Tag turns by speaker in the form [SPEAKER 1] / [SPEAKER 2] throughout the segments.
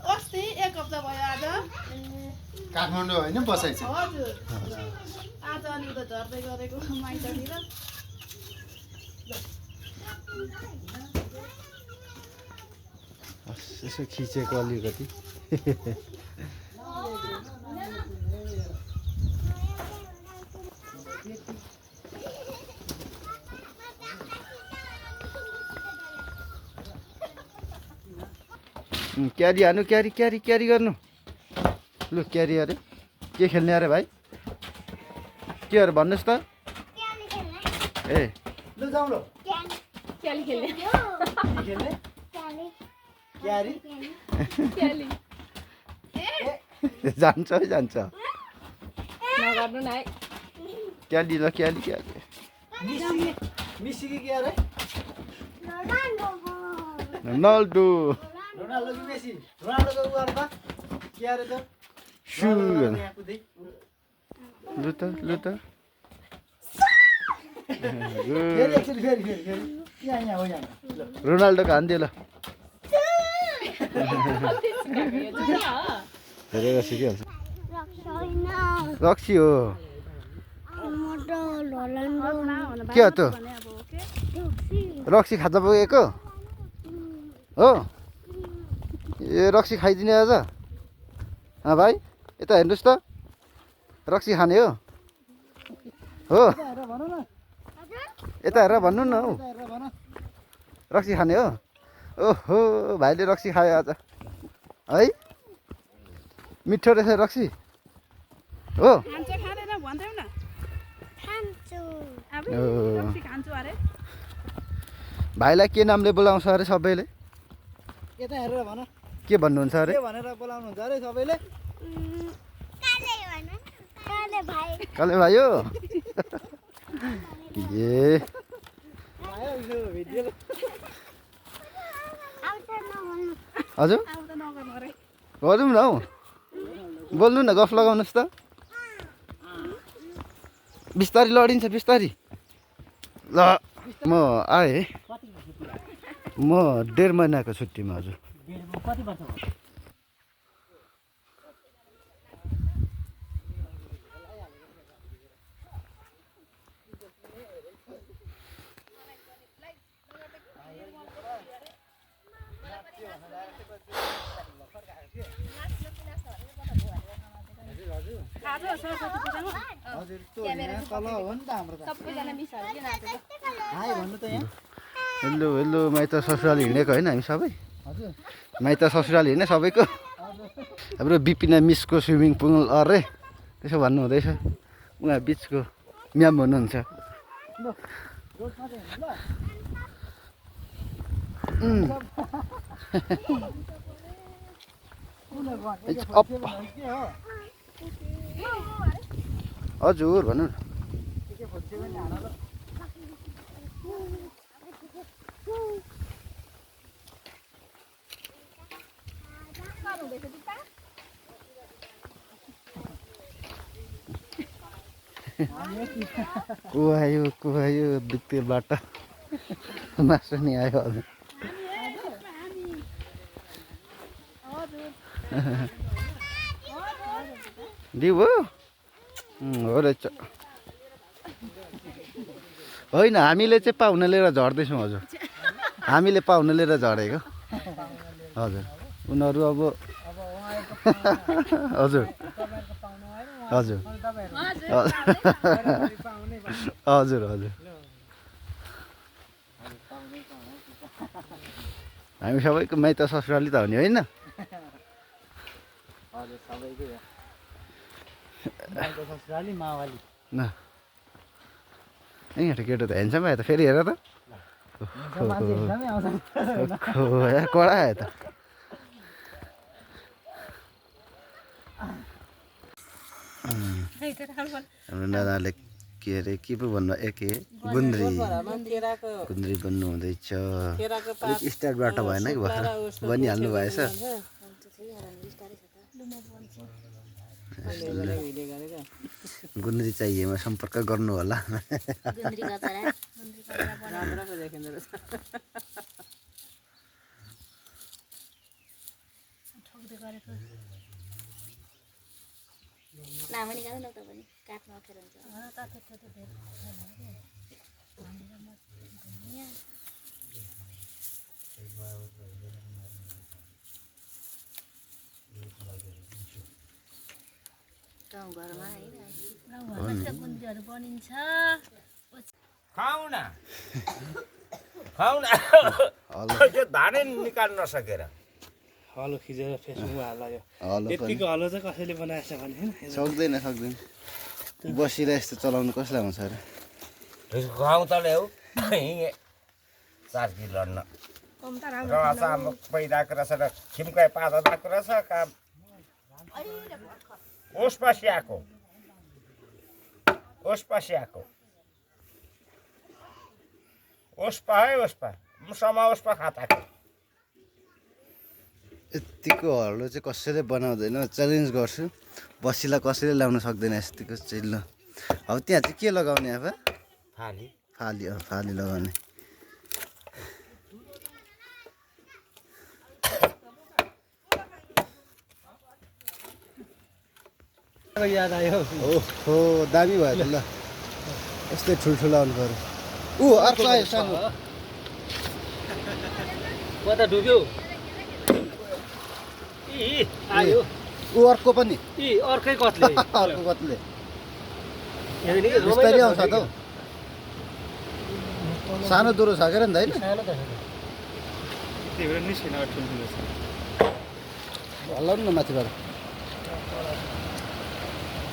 [SPEAKER 1] अस्ति एक हप्ता भयो आज
[SPEAKER 2] काठमाडौँ होइन बसाइ छ
[SPEAKER 1] हजुर आज अनि उता झर्दै गरेको माइततिर
[SPEAKER 3] यसो खिचेको अलिकति क्यारी हानु क्यारी क्यारी क्यारी गर्नु लु क्यारी अरे के खेल्ने अरे भाइ के अरे भन्नुहोस् त ए
[SPEAKER 2] लु जाउँ ल
[SPEAKER 1] क्याली खेल्ने
[SPEAKER 2] खेल्ने क्यारी
[SPEAKER 1] क्याली
[SPEAKER 3] जान्छ है जान्छ
[SPEAKER 1] नगर्नु न है
[SPEAKER 3] क्याली ल क्याली क्याली
[SPEAKER 2] मिसी के अरे
[SPEAKER 3] रोनाल्डो
[SPEAKER 2] रोनाल्डो कि मेसी रोनाल्डोको उ अर्थ के अरे त
[SPEAKER 3] सु
[SPEAKER 2] यहाँ कुदै
[SPEAKER 3] लु त लु त
[SPEAKER 2] फेरि एकचोटि फेरि यहाँ हो यहाँ ल
[SPEAKER 3] रोनाल्डोको हानिदियो ल धेरै सिकिहाल्छ रक्सी हो के हो त्यो रक्सी खाँदा पुगेको हो ए रक्सी खाइदिने आज भाइ यता हेर्नुहोस् त रक्सी खाने हो हो यता हेरेर भन्नु न हौ रक्सी खाने हो ओहो भाइले रक्सी खायो आज है मिठो रहेछ रक्सी हो भाइलाई के नामले बोलाउँछ अरे सबैले
[SPEAKER 2] यता हेरेर भन
[SPEAKER 3] के भन्नुहुन्छ अरे
[SPEAKER 2] के भनेर बोलाउनुहुन्छ अरे सबैले
[SPEAKER 3] काले भाइ हो ए हजुर गरौँ न हौ बोल्नु न गफ लगाउनुहोस् त बिस्तारी लडिन्छ बिस्तारी ल म आएँ म 1.5 महिनाको छुट्टीमा हजुर
[SPEAKER 2] कति वर्ष भयो हजुर त्यो तल हो नि त हाम्रो त हाई भन्नु त यहाँ
[SPEAKER 3] हेलो हेलो माइत ससुराली हिँडेको होइन हामी सबै
[SPEAKER 2] हजुर
[SPEAKER 3] माइत ससुराली हिँड्ने सबैको हाम्रो बिपिना मिसको स्विमिङ पुल अरे त्यसो भन्नु हुँदैछ उहाँ बिचको म्याम हुनुहुन्छ हजुर भन्नु कुहायो बित्ते बाटो मासु नि आयो हजुर दिउ हो रहेछ होइन हामीले चाहिँ पाहुना लिएर झर्दैछौँ हजुर हामीले पाहुना लिएर झरेको हजुर उनीहरू अब हजुर हजुर हजुर हजुर हामी सबैको माइत ससुराली त हो नि होइन न यहाँ केटो त हेर्छ आयो त फेरि हेर त कडा आयो त हाम्रो नानाले के अरे के पो भन्नु के गुन्द्री
[SPEAKER 2] घरमा केराको
[SPEAKER 3] गुन्द्री बन्नु हुँदैछ
[SPEAKER 2] केराको
[SPEAKER 3] अलिक स्टार्टबाट भएन कि भर्खर बनिहाल्नु भएछ गुन्द्री चाहिएमा सम्पर्क गर्नु होला
[SPEAKER 2] राम्रो देखिँदो रहेछ
[SPEAKER 4] लामो निकाल्नु न तपाईँ काट्न अप्ठ्यारो हुन्छ गाउँघरमा है बनिन्छ
[SPEAKER 5] खाऊ न त्यो धानै निकाल्न नसकेर
[SPEAKER 6] हलो खिचेर फेसबुकमा हाल्यो
[SPEAKER 3] हलो पनि
[SPEAKER 6] यतिको हलो चाहिँ कसैले बनाएछ भने
[SPEAKER 3] सक्दैन बसिरहेको यस्तो चलाउनु कसलाई हुन्छ अरे
[SPEAKER 5] गाउँ त ल्याऊ 4 किलो लड्न रहेछ हाम्रो पहिदाको रहेछ र खिम्काइ पाता दाको रहेछ काम ओस पसिआको ओस्पा है ओस्पा समा ओस्पा खाताको
[SPEAKER 3] यतिको हलो चाहिँ कसैले बनाउँदैन च्यालेन्ज गर्छु बसीलाई कसैले ल्याउन सक्दैन यतिको चाहिँ ल अब त्यहाँ चाहिँ के लगाउने अब
[SPEAKER 5] फाली
[SPEAKER 3] फाली लगाउने
[SPEAKER 6] याद आयो
[SPEAKER 3] ओहो दामी भयो त ल यस्तै ठुल्ठुलो आउनु पर्यो अर्को आयो सानो
[SPEAKER 6] कता डुब्यो आयो
[SPEAKER 3] अर्को पनि
[SPEAKER 6] अर्कै कत्ले
[SPEAKER 3] अर्को कत्ले बिस्तारै आउँछ त हौ सानो दुरो छ के र नि त होइन
[SPEAKER 6] त्यही भएर निस्किन ठुल्ठुलो छ
[SPEAKER 3] हल्लाउनु न माथिबाट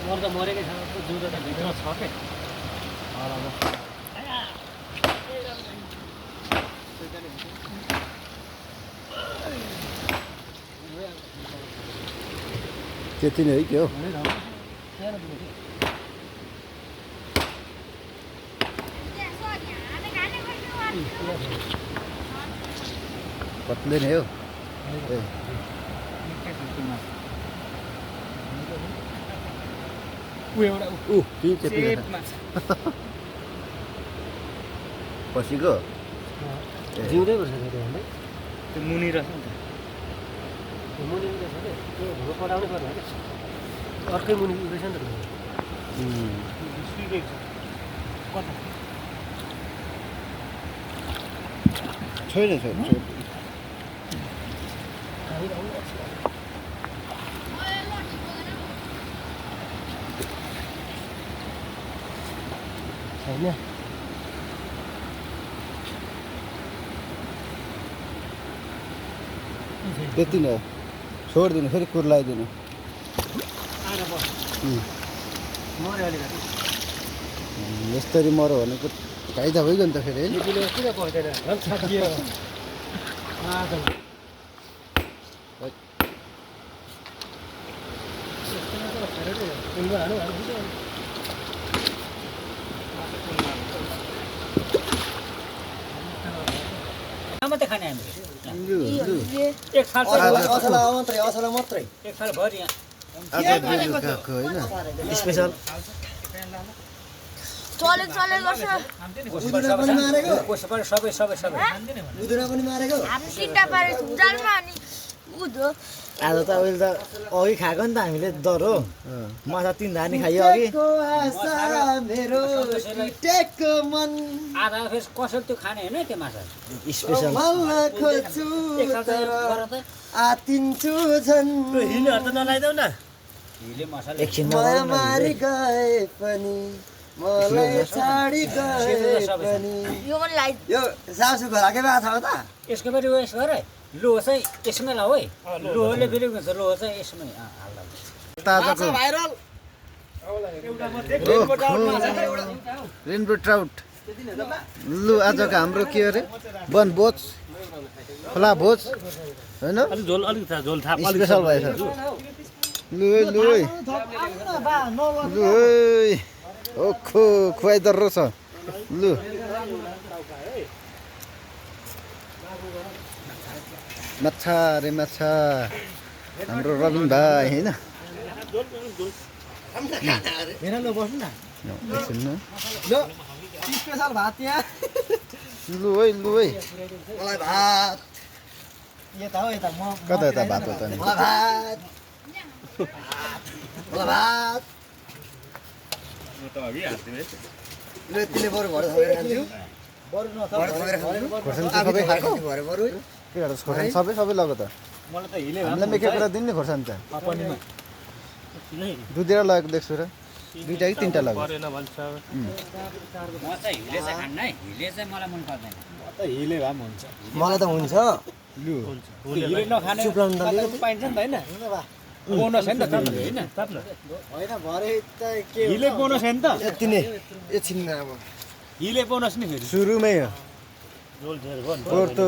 [SPEAKER 6] मर्दा मरेकै छ जुरो त भित्र छ के
[SPEAKER 3] त्यति नै है के हो कत्ले नै हो पसीको
[SPEAKER 6] जिउँदै पर्छ त्यो मुनि रहेछ नि त मुनि रहेछ के त्यो भुलो पढाउनै पर्ने क्या अर्कै मुनि रहेछ नि त सुइरहेको छ कता
[SPEAKER 3] छैन
[SPEAKER 6] छैन
[SPEAKER 3] त्यति नै हो छोडिदिनु फेरि कुर्लाइदिनु
[SPEAKER 6] मऱ्यो अलिकति
[SPEAKER 3] यस्तरी मऱ्यो भने त फाइदा भइगयो नि त फेरि होइन
[SPEAKER 6] किन पर्दैन छापियो
[SPEAKER 2] मात्रै खाने हामीले
[SPEAKER 6] एक फाल
[SPEAKER 2] मात्रै एक फाल भरि
[SPEAKER 3] होइन
[SPEAKER 2] स्पेसल सबै
[SPEAKER 7] आज त अहिले त अघि खाएको नि त हामीले डर हो माछा 3 धानी खायो अघि
[SPEAKER 2] आधा फेरि कसरी त्यो खाने होइन त्यो माछा
[SPEAKER 7] स्पेसल
[SPEAKER 6] हिँड्नेहरू त नलाइदेऊ न
[SPEAKER 2] हिले मसला
[SPEAKER 7] एकछिनमा
[SPEAKER 4] यो सासु घराकै भएको छ त
[SPEAKER 2] यसको फेरि उयस गर लोह चाहिँ यसमै लाऊ है लोहले फेरि हुन्छ लोह चाहिँ यसमै हाल्दा
[SPEAKER 3] ताजाको रेनबो ट्राउट लु आजको हाम्रो के अरे वनभोज खोला भोज होइन
[SPEAKER 6] अलिक झोल थाप
[SPEAKER 3] स्पेसल भएछ लु लु लु ओखो खुवाइदर्रो छ लु माछा रे माछा हाम्रो रबिन भाइ होइन
[SPEAKER 7] हेर ल बस्नु न
[SPEAKER 3] एकछिन न
[SPEAKER 7] ल स्पेशल भात यहाँ
[SPEAKER 3] लु है
[SPEAKER 7] मलाई भात यता हो यता म
[SPEAKER 3] कता यता भात हो त नि
[SPEAKER 7] मलाई भात मलाई भात ल तिले बरु भरे थपेर खान्थ्यौ बरु
[SPEAKER 3] खोर्सानी चाहिँ सबै खाएको
[SPEAKER 7] भरे बरु
[SPEAKER 3] के गर्छ खोर्सानी सबै लग्यो त
[SPEAKER 7] मलाई त हिले
[SPEAKER 3] हामीलाई मेके कुरा दिनु नि खोर्सानी चाहिँ
[SPEAKER 7] पनिमा
[SPEAKER 3] दुधेर लगेको देख्छु र दुईटा कि तिनवटा लाग्यो
[SPEAKER 2] म चाहिँ हिले चाहिँ खान्न है हिले चाहिँ मलाई मन पर्दैन
[SPEAKER 7] त हिले भए पनि हुन्छ मलाई त हुन्छ
[SPEAKER 3] लु
[SPEAKER 2] हिले नखाने
[SPEAKER 7] चुप्लाउनु त
[SPEAKER 2] पाइन्छ नि त होइन बोनस होइन त होइन
[SPEAKER 7] होइन भरे त के
[SPEAKER 2] हिले बोनस होइन त
[SPEAKER 7] यति नै एकछिन अब
[SPEAKER 2] हिले बोनस नि फेरि
[SPEAKER 3] सुरुमै हो पोर्तो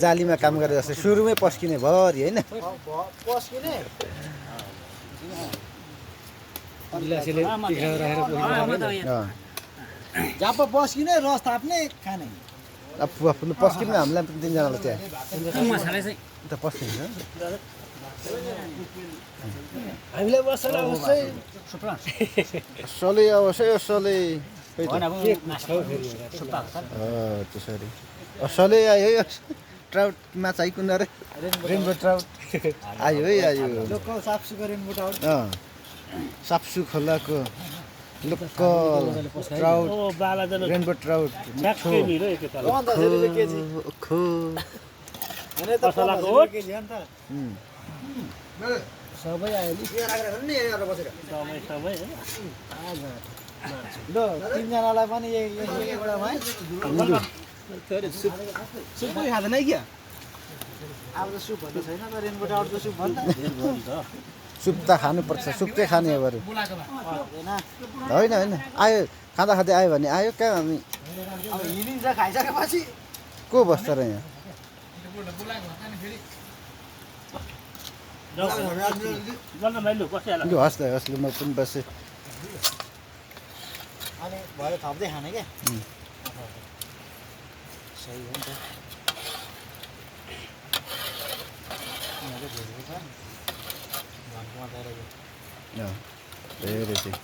[SPEAKER 3] जालीमा काम गरे जस्तै सुरुमै पस्किने भरि होइन
[SPEAKER 7] पस्किने जाप पस्किने रस थाप्ने खाने
[SPEAKER 3] आफू आफूले पस्किनु हामीलाई पनि तिनजनालाई त्यहाँ
[SPEAKER 2] मसाला चाहिँ
[SPEAKER 3] त पस्किन्छ
[SPEAKER 7] हामीले बसेर उसै
[SPEAKER 3] असलै अवश्य असलै त्यसरी असलै आयो है ट्राउट माछा आइकुन रे रेनबो ट्राउट आयो है आयो
[SPEAKER 7] लोकल साफसुग्घर रेनबो ट्राउट
[SPEAKER 3] साप्सु खोलाको लोकल ट्राउट रेनबो ट्राउट खो
[SPEAKER 7] सबै आयो नि ल तिनजनालाई पनि एउटा भाइ सुपै खाँदैन है क्या अब त सुप भन्नु छैन त रेनबो ट्राउट त सुप भन्छ
[SPEAKER 3] सुप त खानुपर्छ सुप चाहिँ खाने अब होइन होइन आयो खाँदा खाँदै आयो भने आयो कहाँ हामी
[SPEAKER 7] अब हिँडिन्छ खाइसकेपछि
[SPEAKER 3] को बस्छ र यहाँ लु हस् ल म पनि बसेँ
[SPEAKER 7] अनि भरे थप्दै खाने क्या सही हो नि त
[SPEAKER 3] धेरै चाहिँ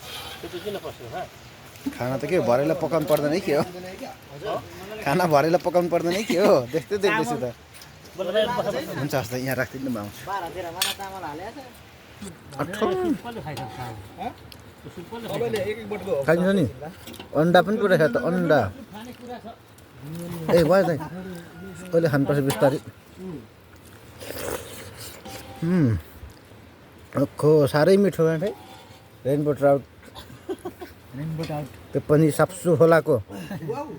[SPEAKER 3] खाना त के भरेलाई पकाउनु पर्दैन है के हो खाना भरेलाई पकाउनु पर्दैन है के हो देख्दै देख्दैछु त हुन्छ हस् त यहाँ राखिदिनु म आउँछु
[SPEAKER 7] बाह्रतिर माना चामल हालेको
[SPEAKER 3] खाइन्छ नि अन्डा पनि पुरा खायो त अन्डा ए भयो त कहिले खानुपर्छ बिस्तारै ओखो साह्रै मिठो है रेनबो ट्राउट त्यो पनि साप्सु खोलाको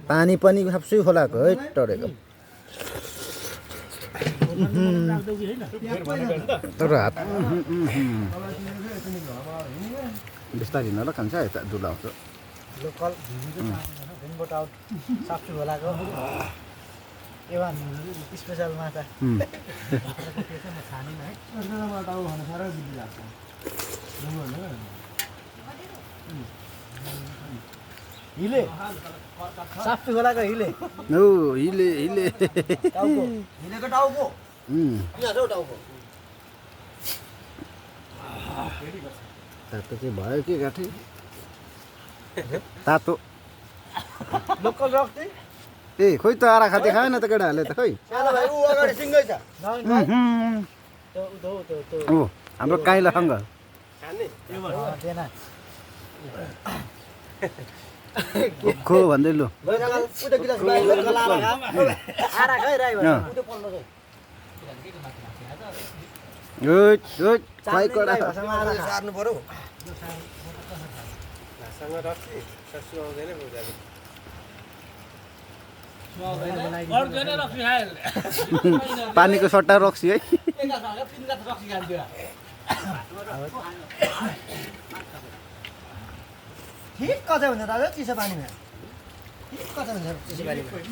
[SPEAKER 3] पानी पनि साप्सु खोलाको है टरेको तर हात बिस्तारै हिँड ल खान्छ यता दुलाउँछ
[SPEAKER 7] लोकल रेनबो ट्राउट साप्सु खोलाको एवान स्पेसल माछा हिले साप्सु खोलाको हिले
[SPEAKER 3] ओ हिले
[SPEAKER 7] टाउको हिलेको टाउको टाउको
[SPEAKER 3] तातो चाहिँ भयो के गाँठै तातो
[SPEAKER 7] लोकल रक चाहिँ
[SPEAKER 3] ए खोइ त आरा खाँदै खाएन त केटाहरूले त खै
[SPEAKER 7] सानो भाइ ऊ अगाडि सिङ्गै छ
[SPEAKER 3] ओ हाम्रो काइलासँग खो भन्दै लु
[SPEAKER 7] सार्नु पर्यो
[SPEAKER 3] पानीको सट्टा रक्सी है
[SPEAKER 7] ठिक कतै हुन्छ दाजु चिसो पानीमा ठिक कतै हुन्छ चिसो पानीमा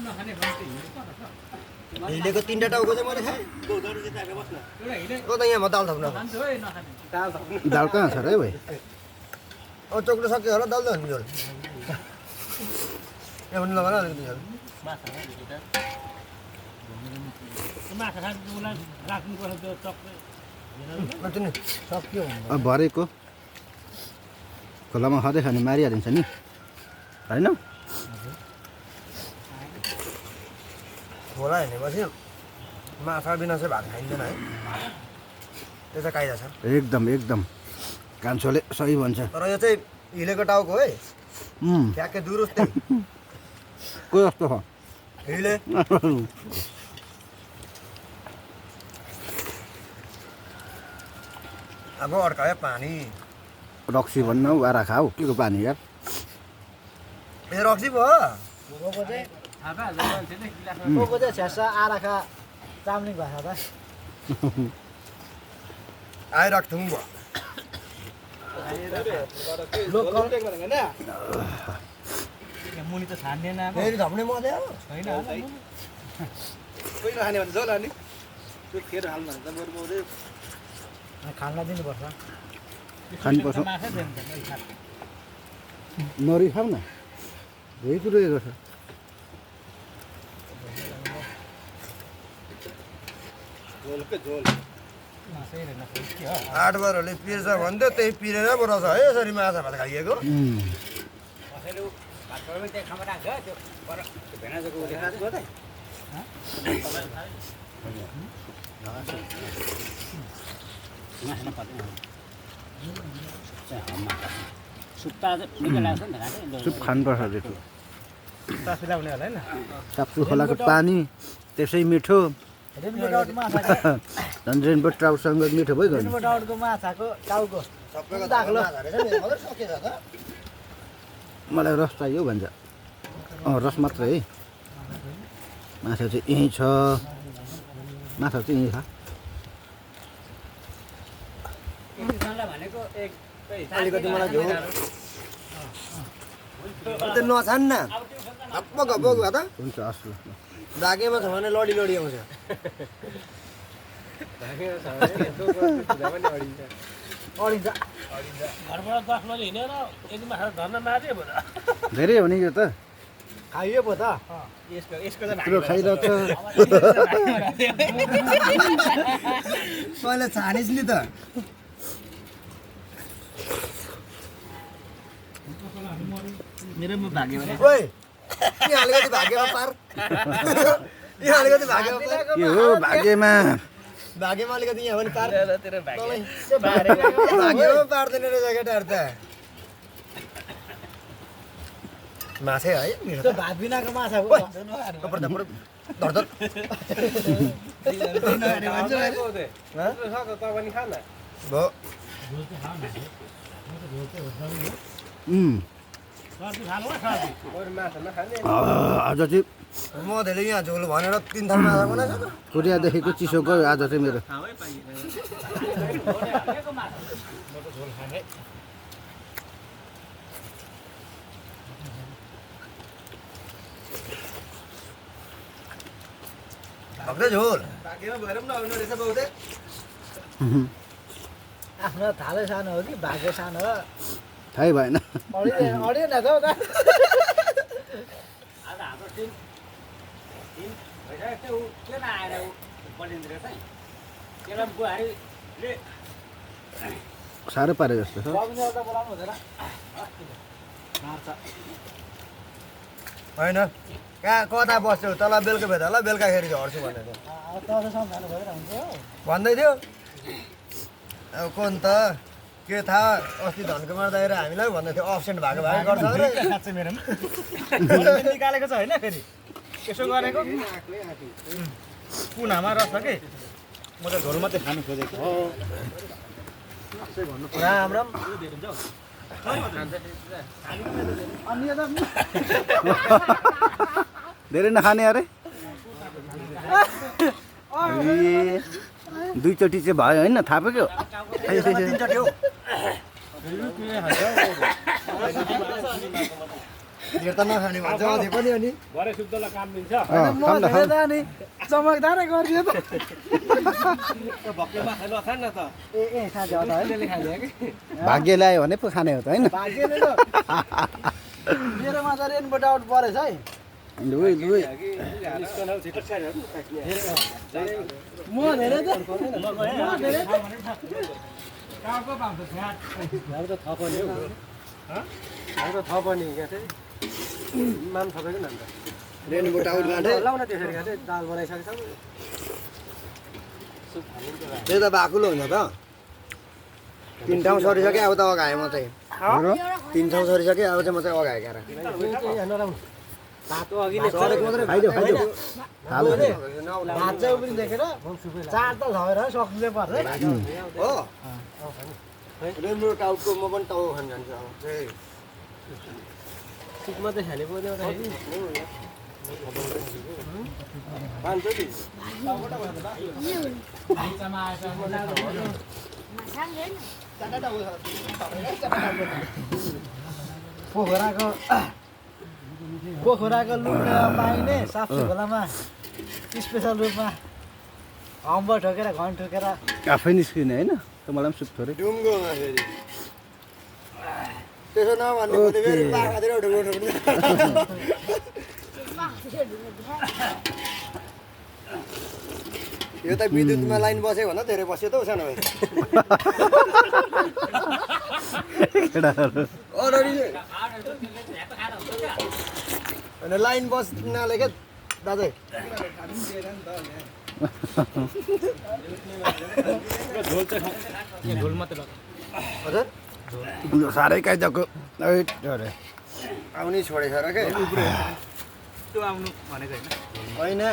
[SPEAKER 7] हिलेको तिनवटा टाउको चाहिँ मैले खाएँ त यहाँ म दाल थप्नु
[SPEAKER 3] दाल कहाँ छ र है भाइ
[SPEAKER 7] अब चोक्नु सक्यो होला दाल त झोल
[SPEAKER 8] हुनु नभन अलिकति
[SPEAKER 6] माछा खाने उसलाई राख्नुपर्छ त्यो चक्रै
[SPEAKER 8] नि सक्यो
[SPEAKER 3] अब भरेको खोलामा खाँदै खाने मारिहालिन्छ नि होइन
[SPEAKER 8] खोला हेर्नेपछि माछा बिना चाहिँ भात खाइँदैन है त्यो चाहिँ कायदा छ
[SPEAKER 3] एकदम एकदम कान्छोले सही भन्छ
[SPEAKER 8] तर यो चाहिँ हिलेको टाउको है ठ्याक्कै दुरुस्तै
[SPEAKER 3] को जस्तो छ
[SPEAKER 8] हिले अब अड्कायो पानी
[SPEAKER 3] रक्सी भन्न वारा खाऊ के को पानी यार
[SPEAKER 8] ए रक्सी भयो
[SPEAKER 2] कोको चाहिँ छ्यासा आराखा चाम्लिङ भाषा त
[SPEAKER 8] आइराख्थौँ भयो
[SPEAKER 2] मुनि त छान्दैन
[SPEAKER 8] फेरि धप्ने मजा हो
[SPEAKER 2] छैन
[SPEAKER 7] पहिलो खाने भने झोल अनि त्यो खेर हाल्नु भने त बरु
[SPEAKER 2] खाना दिनुपर्छ
[SPEAKER 3] खानुपर्छ नरी खाऊ न यही कुरो गर्छ
[SPEAKER 7] झोलकै झोल
[SPEAKER 8] 8 बरहरूले पिर्छ भन्थ्यो त्यही पिरेर पो रहेछ है यसरी माछा भात खाइएको
[SPEAKER 6] सुक्ता चाहिँ निकै लाग्छ नि त
[SPEAKER 3] सुप खानुपर्छ त्यो
[SPEAKER 2] ताफिला हुने होला हैन
[SPEAKER 3] साप्सु खोलाको पानी त्यसै मिठो
[SPEAKER 2] रेनबोट माछा
[SPEAKER 3] झन् रेनबोट ट्राउटसँग मिठो भइगयो नि
[SPEAKER 2] रेनबोटको माछाको टाउको
[SPEAKER 8] सबैको
[SPEAKER 2] दाग्लो
[SPEAKER 8] सकेछ त
[SPEAKER 3] मलाई रस चाहियो भन्छ रस मात्रै है माछा चाहिँ यहीँ छ माछा चाहिँ यहीँ छ
[SPEAKER 6] भनेको
[SPEAKER 8] अलिकति मलाई घिउ त्यो नछान् न हप्प घप्प त
[SPEAKER 3] हुन्छ हस् ल
[SPEAKER 8] धागेमा छ भने लडी लडी आउँछ
[SPEAKER 2] अडिन्छ
[SPEAKER 6] घरबाट 10 बजे हिँडेर एक माछा धर्न मार्यो भने
[SPEAKER 3] धेरै हो नि यो त
[SPEAKER 2] खाइयो पो त
[SPEAKER 7] यसको
[SPEAKER 3] यत्रो खाइरहेको
[SPEAKER 8] पहिले छानिस् नि त
[SPEAKER 2] मेरोमा भाग्यो भने
[SPEAKER 8] ओइ यहाँ अलिकति भाग्यमा पार यहाँ अलिकति भाग्यमा पार
[SPEAKER 3] के हो भाग्यमा
[SPEAKER 8] भाग्यमा अलिकति यहाँ पनि पार
[SPEAKER 7] तेरो भाग्य
[SPEAKER 8] भाग्यमा पार्दैन रहेछ केटाहरू त माछै है मेरो
[SPEAKER 2] त्यो भात बिनाको माछा हो
[SPEAKER 8] धरधर भयो
[SPEAKER 3] आज चाहिँ
[SPEAKER 8] म धेरै यहाँ झोल भनेर 3 थाल माछा बनाएको छ
[SPEAKER 3] कोरियादेखिको चिसो गयो आज चाहिँ मेरो
[SPEAKER 8] भक्तै झोल
[SPEAKER 7] भाग्यमा भएर पनि नआउनु रहेछ बहुतै
[SPEAKER 2] आफ्नो थालै सानो हो कि भाग्य सानो हो
[SPEAKER 3] थाहै भएन
[SPEAKER 2] अडिएन त हौ त
[SPEAKER 6] आज हाम्रो टिम भइसक्यो त्यो के नआएर बलिन्द्र चाहिँ त्यसलाई बुहारीले
[SPEAKER 3] साह्रो पारे जस्तो छ
[SPEAKER 2] रविन्द्र त बोलाउनु हुँदैन मार्छ
[SPEAKER 8] होइन कहाँ कता बस्छौ तल बेलुका भेट होला बेलुकाखेरि झर्छु भनेको
[SPEAKER 2] तलसम्म जानु भएर हुन्छ हौ
[SPEAKER 8] भन्दै थियो अब कोन त के थाहा अस्ति धनको मार्दाखेरि हामीलाई भन्दै थियो अब्सेन्ट भएको भए गर्छ अरे
[SPEAKER 2] साँच्चै मेरोमा निकालेको छ होइन फेरि यसो गरेको कुनामा रहेछ कि म त झोल मात्रै खानु खोजेको
[SPEAKER 8] राम राम
[SPEAKER 3] धेरै नखाने अरे ए दुईचोटि चाहिँ भयो होइन थाहा पायो
[SPEAKER 8] तिनचोटि हौ धेर त नखाने भन्छ अझै पनि अनि
[SPEAKER 6] भरे शुद्धलाई काम दिन्छ
[SPEAKER 2] नि चमकदारै गरिदियो त
[SPEAKER 7] भक्कैमा खानु खान न त
[SPEAKER 2] ए साथी हो त है खाइदियो कि
[SPEAKER 3] भाग्य ल्यायो भने पो खाने हो त होइन
[SPEAKER 2] भाग्यले त मेरोमा त रेनबोट डाउट परेछ है
[SPEAKER 3] लुइ लुइ
[SPEAKER 2] म धेरै त
[SPEAKER 6] हाम्रो त थपनी हो हाम्रो थपनी क्या चाहिँ मान थपेको नि अन्त
[SPEAKER 8] रेनबो टाउट गाँठे
[SPEAKER 6] लाउन त्यसरी क्या चाहिँ दाल बनाइसकेको
[SPEAKER 8] त्यही त बाकुलो हुन्छ त 3 ठाउँ सरिसक्यो अब त अगाएँ म चाहिँ 3 ठाउँ सरिसक्यो अब चाहिँ म चाहिँ अगाएँ क्यारा
[SPEAKER 6] नराउनु तातो अघि नै
[SPEAKER 8] सरेको मात्रै
[SPEAKER 3] खाइदेऊ खाइदेऊ
[SPEAKER 2] भात चाहिँ पनि देखेर चार त झरेर सक्नु पर्छ
[SPEAKER 8] हो रेनबो टाउटको म पनि टाउ खान जान्छु अब चाहिँ
[SPEAKER 6] सुप मात्रै खाने पो
[SPEAKER 2] पोखराको लुगा पाइने साप्सु खोलामा स्पेसल रूपमा हम्बर ठोकेर घन ठोकेर
[SPEAKER 3] आफै निस्किने होइन त मलाई पनि सुप थोरै
[SPEAKER 8] डुङ्गोमा फेरि त्यसो नभन्नु भने फेरि पाखातिर ढुङ्गो ठोक्नु यो त विद्युतमा लाइन बस्यो भन्दा धेरै बस्यो त सानो भाइ अनि लाइन बस्नाले क्या दाजु हजुर
[SPEAKER 3] साह्रै काइदाको
[SPEAKER 8] आउनै छोडेछ र के
[SPEAKER 2] आउनु भनेको
[SPEAKER 8] होइन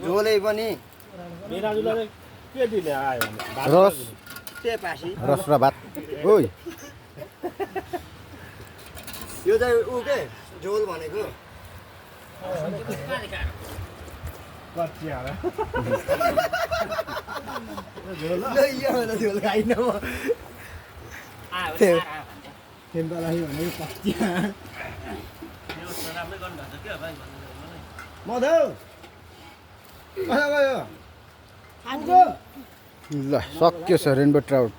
[SPEAKER 8] झोलै पनि
[SPEAKER 3] रस
[SPEAKER 8] टेपासी
[SPEAKER 3] रस र भात ओइ
[SPEAKER 8] यो चाहिँ ऊ के झोल भनेको झोल खाइन म मधु कहाँ गयो
[SPEAKER 3] ल सकियो छ रेनबो ट्राउट